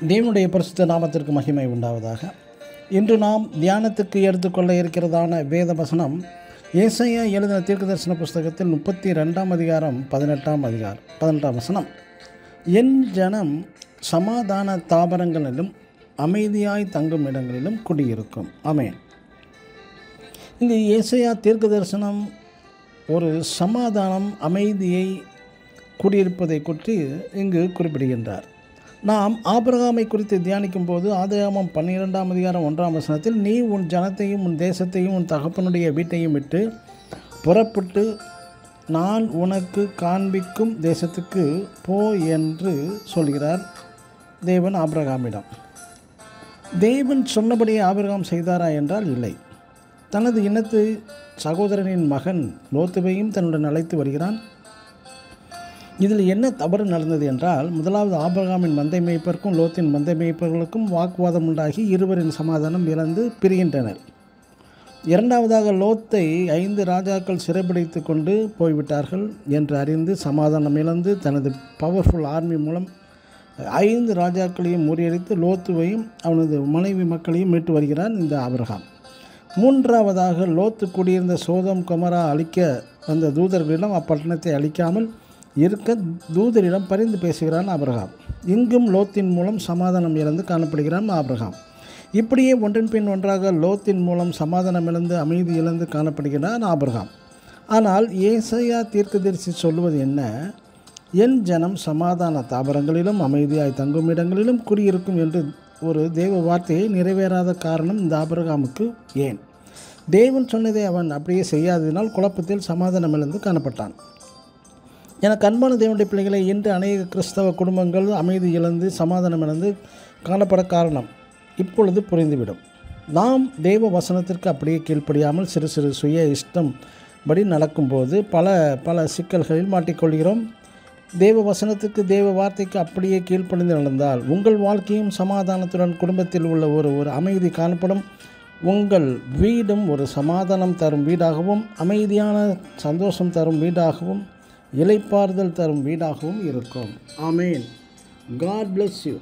தேவனுடைய பரிசுத்த நாமத்திற்கு மகிமை உண்டாவதாக. இன்று நாம் தியானத்துக்கு எடுத்துக்கொள்ள இருக்கிறதான வேத வசனம் ஏசாயா எழுதின தீர்க்கதரிசன புஸ்தகத்தில் 32ஆம் அதிகாரம் 18ஆம் வசனம். என் ஜனம் சமாதான தாபரங்களிலும் அமைதியாய் தங்கும் இடங்களிலும் குடியிருக்கும். ஆமென். இங்கு ஏசாயா தீர்க்கதரிசனம் ஒரு சமாதானம், அமைதியை குடியிருப்பதை குறித்து இங்கு குறிப்பிடுகின்றார். நாம் ஆபிரகாமை குறித்து தியானிக்கும் போது ஆதியாகமம் 12ஆம் அதிகாரம் 1ஆம் வசனத்தில், நீ உன் ஜனத்தையும் உன் தேசத்தையும் உன் தகப்பனுடைய வீட்டையும் விட்டு புறப்பட்டு நான் உனக்கு காண்பிக்கும் தேசத்துக்கு போ என்று சொல்கிறார் தேவன் ஆபிரகாமிடம். தேவன் சொன்னபடியே ஆபிரகாம் செய்தாரா என்றால் இல்லை. தனது இனத்து சகோதரனின் மகன் லோத்துவையும் தன்னுடன் அழைத்து வருகிறான். இதில் என்ன தவறு நடந்தது என்றால், முதலாவது ஆபிரகாமின் மந்தை மேய்ப்பருக்கும் லோத்தின் மந்தை மேய்ப்பர்களுக்கும் வாக்குவாதம் உண்டாகி இருவரின் சமாதானம் இழந்து பிரிகின்றனர். இரண்டாவதாக லோத்தை 5 ராஜாக்கள் சிறைப்பிடித்து கொண்டு போய்விட்டார்கள் என்று அறிந்து சமாதானம் இழந்து தனது பவர்ஃபுல் ஆர்மி மூலம் 5 ராஜாக்களையும் முறியடித்து லோத்துவையும் அவனது மனைவி மக்களையும் மீட்டு வருகிறான் இந்த ஆபிரகாம். மூன்றாவதாக லோத்து குடியிருந்த சோதோம் கொமோரா அழிக்க வந்த தூதர்களிடம் அப்பட்டணத்தை அழிக்காமல் இருக்க தூதரிடம் பரிந்து பேசுகிறான் ஆபிரகாம். இங்கும் லோத்தின் மூலம் சமாதானம் இழந்து காணப்படுகிறான் ஆபிரகாம். இப்படியே ஒன்றின் பின் ஒன்றாக லோத்தின் மூலம் சமாதானம் இழந்து அமைதி இழந்து காணப்படுகிறான் ஆபிரகாம். ஆனால் ஏசாயா தீர்க்கதரிசி சொல்லுவது என்ன? என் ஜனம் சமாதான தாபரங்களிலும் அமைதியாய் தங்கும் இடங்களிலும் குடியிருக்கும் என்று ஒரு தேவ வார்த்தையை நிறைவேறாத காரணம் இந்த ஆபிரகாமுக்கு ஏன்? தேவன் சொன்னதை அவன் அப்படியே செய்யாததினால் குழப்பத்தில் சமாதானம் இழந்து காணப்பட்டான். எனக்கு அன்பான தேவனுடைய பிள்ளைகளை, இன்று அநேக கிறிஸ்தவ குடும்பங்கள் அமைதி இழந்து சமாதானம் இழந்து காணப்பட காரணம் இப்பொழுது புரிந்துவிடும். நாம் தேவ வசனத்திற்கு அப்படியே கீழ்ப்படியாமல் சிறு சிறு சுய இஷ்டம் படி நடக்கும்போது பல சிக்கல்களில் மாட்டிக்கொள்கிறோம். தேவ வசனத்துக்கு தேவ வார்த்தைக்கு அப்படியே கீழ்ப்படிந்து நடந்தால் உங்கள் வாழ்க்கையும் சமாதானத்துடன் குடும்பத்தில் உள்ள ஒரு அமைதி காணப்படும். உங்கள் வீடும் ஒரு சமாதானம் தரும் வீடாகவும் அமைதியான சந்தோஷம் தரும் வீடாகவும் இளைப்பாறுதல் தரும் வீடாகவும் இருக்கும். ஆமேன். God bless you.